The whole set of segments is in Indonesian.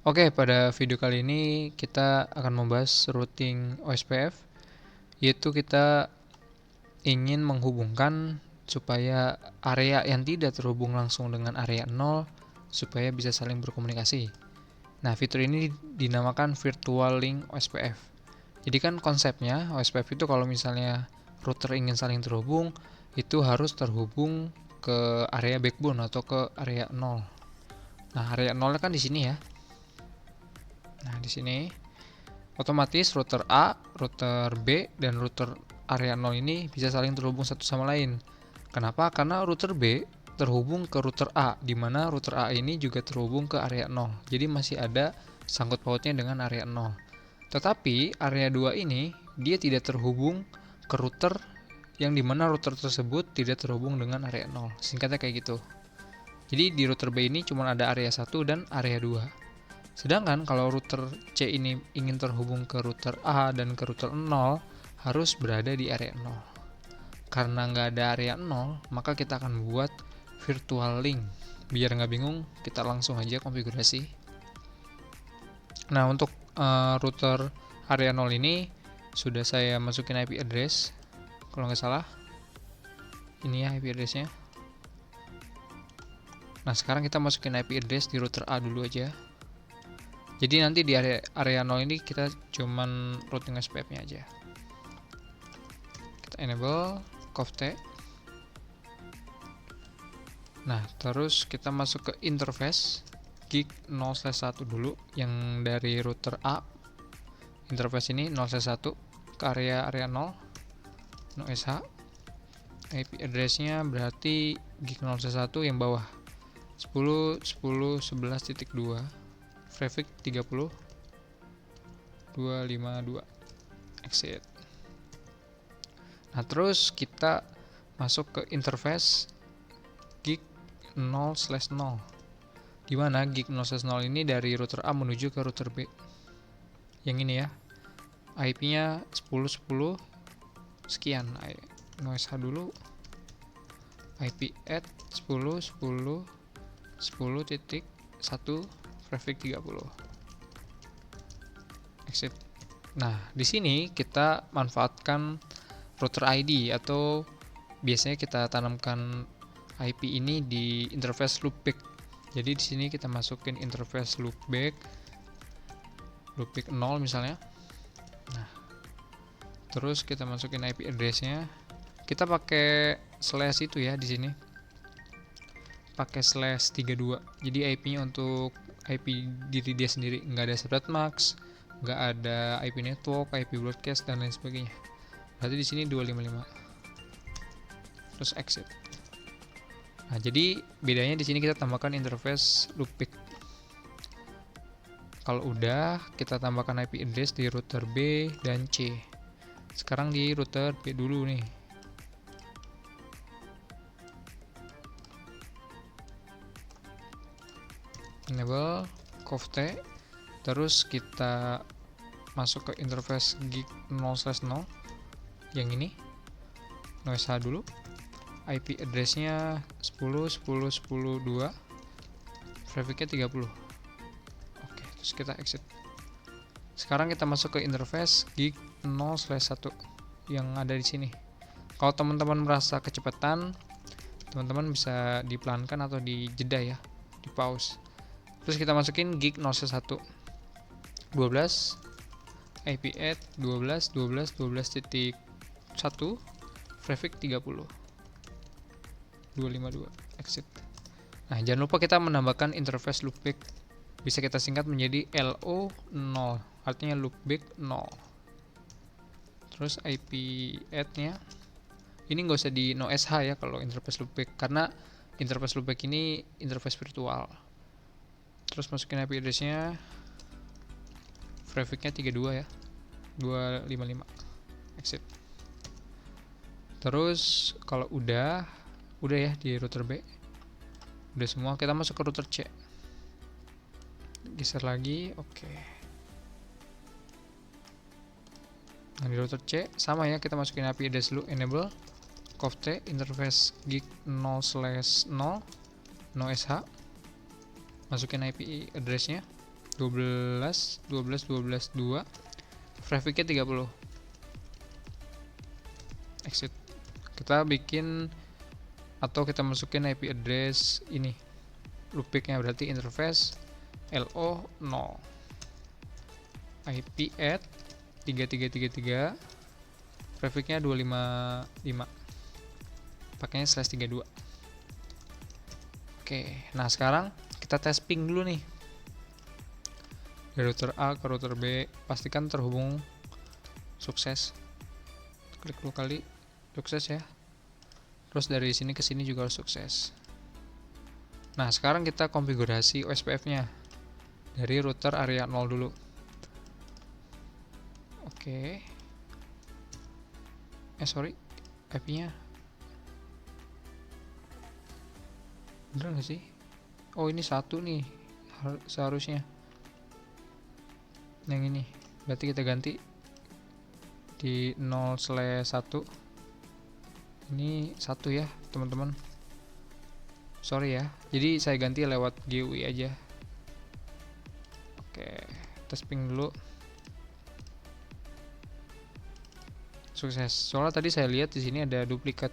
Oke, pada video kali ini kita akan membahas routing OSPF, yaitu kita ingin menghubungkan supaya area yang tidak terhubung langsung dengan area 0 supaya bisa saling berkomunikasi. Nah, fitur ini dinamakan Virtual Link OSPF. Jadi kan konsepnya OSPF itu kalau misalnya router ingin saling terhubung, itu harus terhubung ke area backbone atau ke area 0. Nah, area 0 kan di sini ya. Nah, di sini otomatis router A, router B, dan router area 0 ini bisa saling terhubung satu sama lain. Kenapa? Karena router B terhubung ke router A, di mana router A ini juga terhubung ke area 0. Jadi masih ada sangkut pautnya dengan area 0. Tetapi area 2 ini dia tidak terhubung ke router yang dimana router tersebut tidak terhubung dengan area 0. Singkatnya kayak gitu. Jadi di router B ini cuma ada area 1 dan area 2. Sedangkan kalau router C ini ingin terhubung ke router A dan ke router 0, harus berada di area 0. Karena nggak ada area 0, maka kita akan buat virtual link. Biar nggak bingung, kita langsung aja konfigurasi. Nah, untuk router area 0 ini sudah saya masukin IP address. Kalau nggak salah, ini ya IP addressnya. Nah, sekarang kita masukin IP address di router A dulu aja. Jadi nanti di area 0 ini kita cuman routing SPF-nya aja. Kita enable COFT. Nah, terus kita masuk ke interface gig 0/1 dulu yang dari router A. Interface ini 0/1 ke area 0 0SH. IP address-nya berarti gig 0/1 yang bawah 10.10.11.2. Traffic 30 252 exit. Nah, terus kita masuk ke interface gig 0/0. Dimana gig 0/0 ini dari router A menuju ke router B. Yang ini ya. IP-nya 10.10 sekian. NoSH dulu. IP at 10.10.10.1 traffic 30. Exit. Nah, di sini kita manfaatkan router ID atau biasanya kita tanamkan IP ini di interface loopback. Jadi di sini kita masukin interface loopback 0 misalnya. Nah, terus kita masukin IP address-nya. Kita pakai slash itu ya di sini. Pakai /32. Jadi IP-nya untuk IP diri dia sendiri, nggak ada separate max, nggak ada IP network, IP broadcast dan lain sebagainya. Berarti di sini 255. Terus exit. Nah, jadi bedanya di sini kita tambahkan interface loopback. Kalau udah, kita tambahkan IP address di router B dan C. Sekarang di router B dulu nih. Enable COFT. Terus kita masuk ke interface gig 0/0 yang ini. NoSH dulu. IP address-nya 10.10.10.2. Traffic-nya 30. Oke, terus kita exit. Sekarang kita masuk ke interface gig 0/1 yang ada di sini. Kalau teman-teman merasa kecepatan, teman-teman bisa dipelankan atau dijeda ya, di pause. Terus kita masukin gig 0/1 12 IP at 12.12.12.1 traffic 30 252 exit. Nah, jangan lupa kita menambahkan interface loopback. Bisa kita singkat menjadi LO0, artinya loopback 0. Terus IP add-nya ini nggak usah di NoSH ya kalau interface loopback, karena interface loopback ini interface virtual. Terus masukin IP address-nya, traffic-nya 32 ya, 255 exit. Terus kalau udah ya di router B, udah semua, kita masuk ke router C. Geser lagi, oke. Nah, di router C sama ya, kita masukin IP address dulu, enable COFT interface gig 0/0 NoSH. Masukin IP address-nya 12 12 12 2, trafficnya 30. Exit. Kita bikin atau kita masukin IP address ini, loopbacknya berarti interface LO 0, IP at 3333, trafficnya 255, pakainya /32. Oke, nah sekarang kita tes ping dulu nih, dari router A ke router B, pastikan terhubung sukses. Klik 2 kali, sukses ya. Terus dari sini ke sini juga harus sukses. Nah sekarang kita konfigurasi OSPF nya dari router area 0 dulu. Oke, sorry, IP nya bener gak sih? Oh ini satu nih seharusnya, yang ini berarti kita ganti di 0/1. Ini 1 ya teman-teman, sorry ya, jadi saya ganti lewat GUI aja. Oke, tes ping dulu, sukses. Soalnya tadi saya lihat di sini ada duplikat,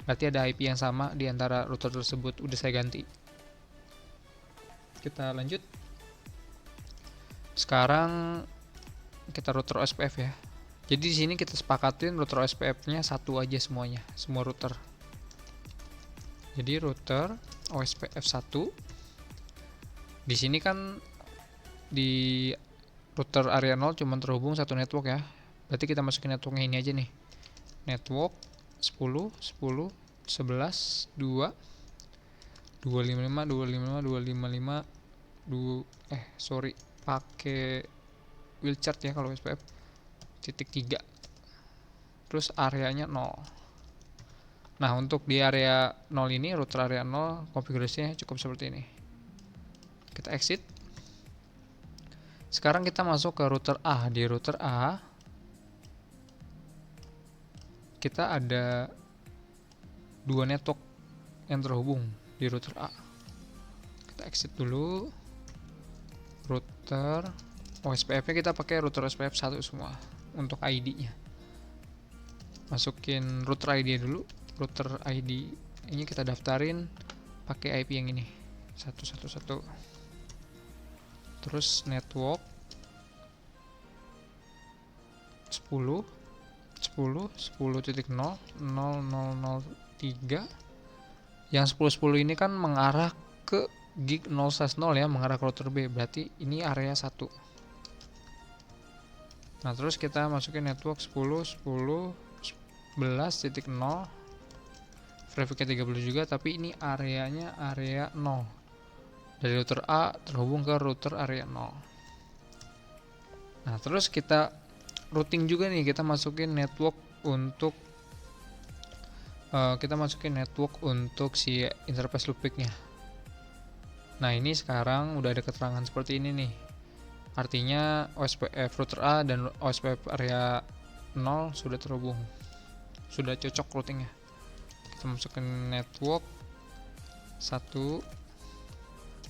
berarti ada IP yang sama di antara router tersebut. Udah saya ganti. Kita lanjut. Sekarang kita router OSPF ya. Jadi di sini kita sepakatin router OSPF-nya satu aja semuanya, semua router. Jadi router OSPF 1. Di sini kan di router area 0 cuma terhubung satu network ya. Berarti kita masukin networknya ini aja nih. Network 10 10 11 2 255 255 255 sorry, pakai wheelchart ya kalau SPF, titik 3, terus areanya 0. Nah untuk di area 0 ini, router area 0, konfigurasinya cukup seperti ini. Kita exit. Sekarang kita masuk ke router A. Di router A kita ada 2 network yang terhubung di router A. Kita exit dulu. Router OSPF nya kita pakai router OSPF 1 semua untuk ID nya. Masukin router ID dulu. Router ID ini kita daftarin pakai IP yang ini 111. Terus network 10 10 10.0 0003. Yang 10 10 ini kan mengarah ke gig 0/0 ya, mengarah ke router B, berarti ini area 1. Nah terus kita masukin network 10 10 11.0, trafficnya 30 juga, tapi ini areanya area 0. Dari router A terhubung ke router area 0. Nah terus kita routing juga nih, kita masukin network untuk si interface loopback-nya. Nah ini sekarang udah ada keterangan seperti ini nih, artinya OSPF router A dan OSPF area 0 sudah terhubung, sudah cocok routingnya. Kita masukin network 1,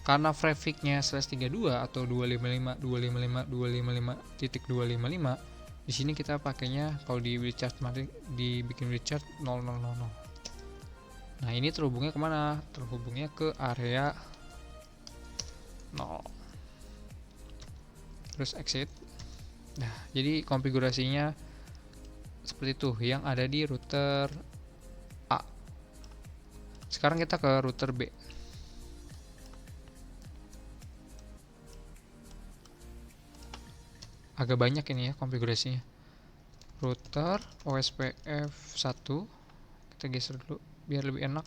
karena trafficnya /32 atau 255 255 255.255, di sini kita pakainya kalau di wheelchart dibikin wheelchart 0000. Nah ini terhubungnya kemana? Terhubungnya ke area 0. Terus exit. Nah jadi konfigurasinya seperti itu yang ada di router A. Sekarang kita ke router B. Agak banyak ini ya konfigurasinya. Router OSPF 1, kita geser dulu biar lebih enak.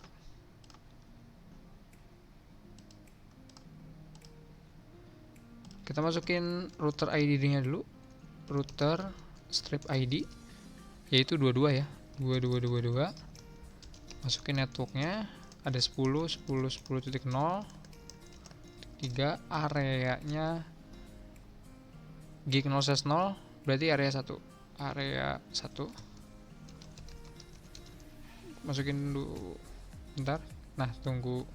Kita masukin router ID-nya dulu. Router strip ID yaitu 22 ya, 2222. Masukin networknya, ada 10 10 10.0 3, areanya gig 0/0, berarti area 1. Area 1. Masukin dulu bentar. Nah, tunggu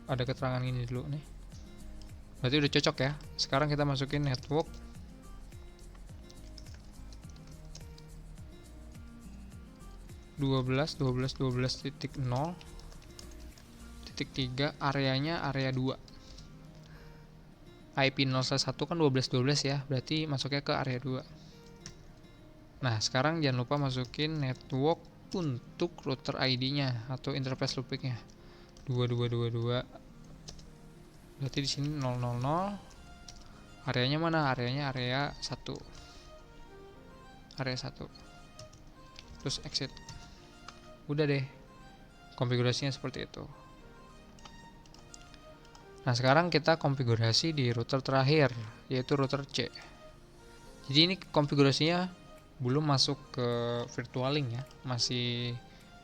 ada keterangan ini dulu nih. Berarti udah cocok ya. Sekarang kita masukin network 12.12.12.0.3, areanya area 2. IP 011 kan 12.12 ya, berarti masuknya ke area 2. Nah, sekarang jangan lupa masukin network untuk router ID-nya atau interface looping-nya. 2222. Berarti di sini 000. Areanya mana? Areanya area 1. Area 1. Terus exit. Udah deh. Konfigurasinya seperti itu. Nah, sekarang kita konfigurasi di router terakhir, yaitu router C. Jadi ini konfigurasinya belum masuk ke virtualing ya, masih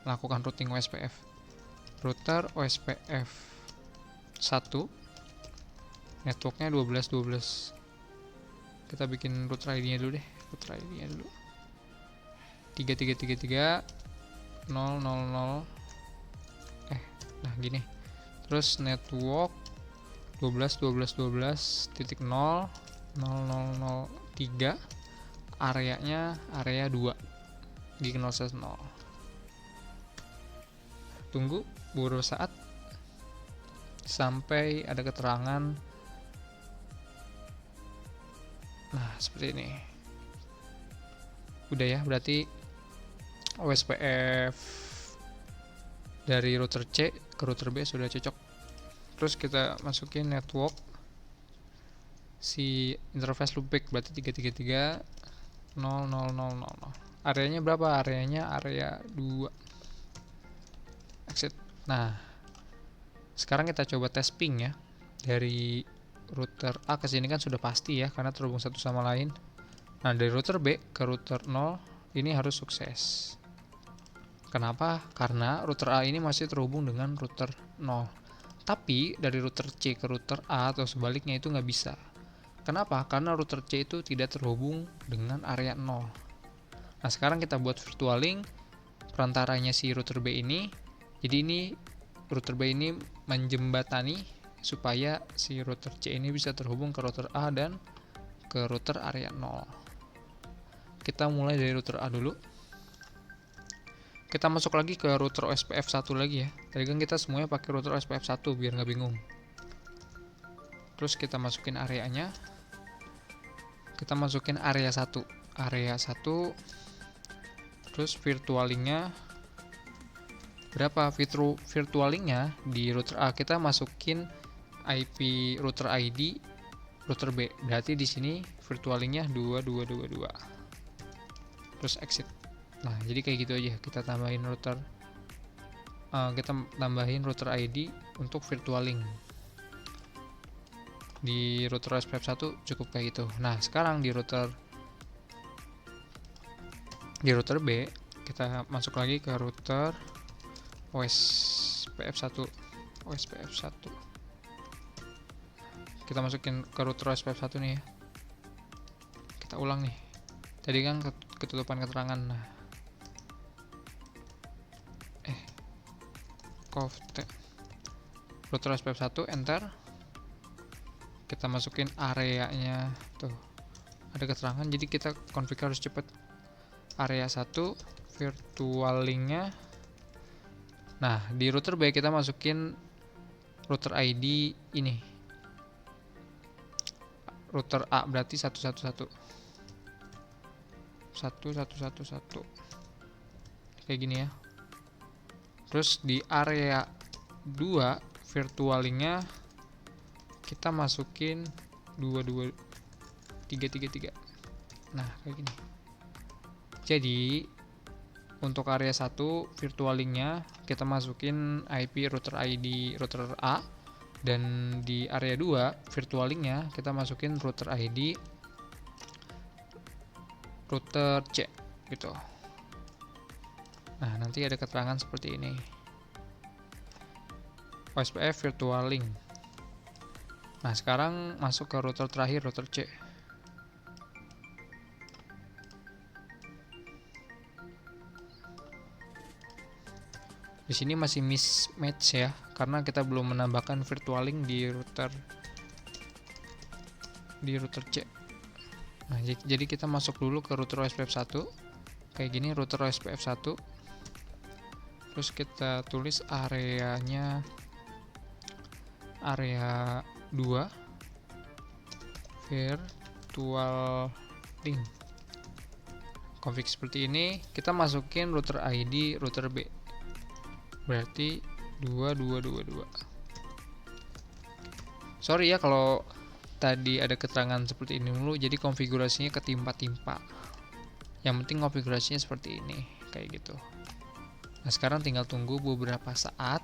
melakukan routing OSPF. Router OSPF 1, networknya 12.12. Kita bikin router ID-nya dulu deh, router ID-nya dulu. 3333 000. Nah gini. Terus network 12.12.12.0.003, areanya area 2 di 010. Tunggu beberapa saat sampai ada keterangan. Nah, seperti ini. Udah ya, berarti OSPF dari router C ke router B sudah cocok. Terus kita masukin network si interface loopback, berarti 333 00000. Areanya berapa? Areanya area 2. Exit. Nah, sekarang kita coba tes ping ya. Dari router A ke sini kan sudah pasti ya, karena terhubung satu sama lain. Nah, dari router B ke router 0 ini harus sukses. Kenapa? Karena router A ini masih terhubung dengan router 0. Tapi dari router C ke router A atau sebaliknya itu nggak bisa. Kenapa? Karena router C itu tidak terhubung dengan area 0. Nah, sekarang kita buat virtual link perantaranya si router B ini. Jadi ini router B ini menjembatani supaya si router C ini bisa terhubung ke router A dan ke router area 0. Kita mulai dari router A dulu. Kita masuk lagi ke router OSPF 1 lagi ya. Tadi kan kita semuanya pakai router OSPF 1 biar nggak bingung. Terus kita masukin areanya. Kita masukin area 1. Area 1. Terus virtualingnya berapa? Virtualingnya di router A kita masukin IP router ID router B. Berarti di sini virtualingnya 2222. Terus exit. Nah, jadi kayak gitu aja. Kita tambahin router ID untuk virtual link. Di router OSPF 1 cukup kayak gitu. Nah, sekarang di router B kita masuk lagi ke router OSPF 1. Kita masukin ke router OSPF 1 nih ya. Kita ulang nih. Tadi kan ketutupan keterangan. Nah, router OSPF 1 enter. Kita masukin areanya tuh. Ada keterangan, jadi kita config harus cepet. Area 1 virtual linknya. Nah, di router B kita masukin router ID ini. Router A berarti 111. 1111. Kayak gini ya. Terus di area 2 virtual linknya kita masukin 22333. Nah, kayak gini. Jadi untuk area 1 virtual linknya kita masukin IP router ID router A, dan di area 2 virtual linknya kita masukin router ID router C gitu. Nah, nanti ada keterangan seperti ini. OSPF virtual link. Nah, sekarang masuk ke router terakhir, router C. Di sini masih mismatch ya, karena kita belum menambahkan virtual link di router di router C. Nah, jadi kita masuk dulu ke router OSPF 1 kayak gini, router OSPF 1, terus kita tulis areanya area 2 virtual link config seperti ini. Kita masukin router ID router B, berarti 2222. Sorry ya kalau tadi ada keterangan seperti ini dulu, jadi konfigurasinya ketimpa-timpa. Yang penting konfigurasinya seperti ini, kayak gitu. Nah, sekarang tinggal tunggu beberapa saat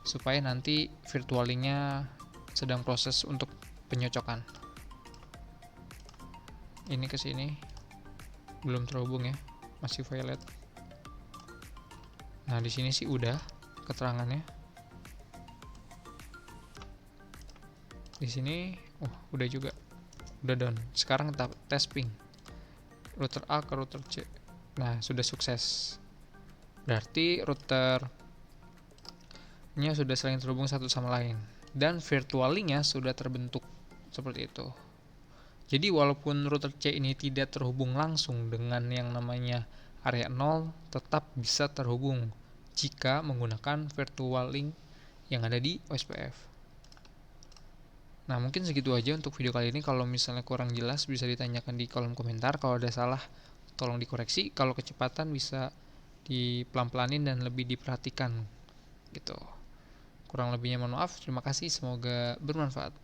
supaya nanti virtual linknya sedang proses untuk penyocokan. Ini ke sini belum terhubung ya, masih violet. Nah, di sini sih udah keterangannya. Di sini udah juga, udah done. Sekarang kita tes ping router A ke router C. Nah, sudah sukses, berarti routernya sudah saling terhubung satu sama lain dan virtual linknya sudah terbentuk seperti itu. Jadi walaupun router C ini tidak terhubung langsung dengan yang namanya area 0, tetap bisa terhubung jika menggunakan virtual link yang ada di OSPF. Nah, mungkin segitu aja untuk video kali ini. Kalau misalnya kurang jelas bisa ditanyakan di kolom komentar. Kalau ada salah tolong dikoreksi. Kalau kecepatan bisa dipelan-pelanin dan lebih diperhatikan gitu. Kurang lebihnya mohon maaf. Terima kasih, semoga bermanfaat.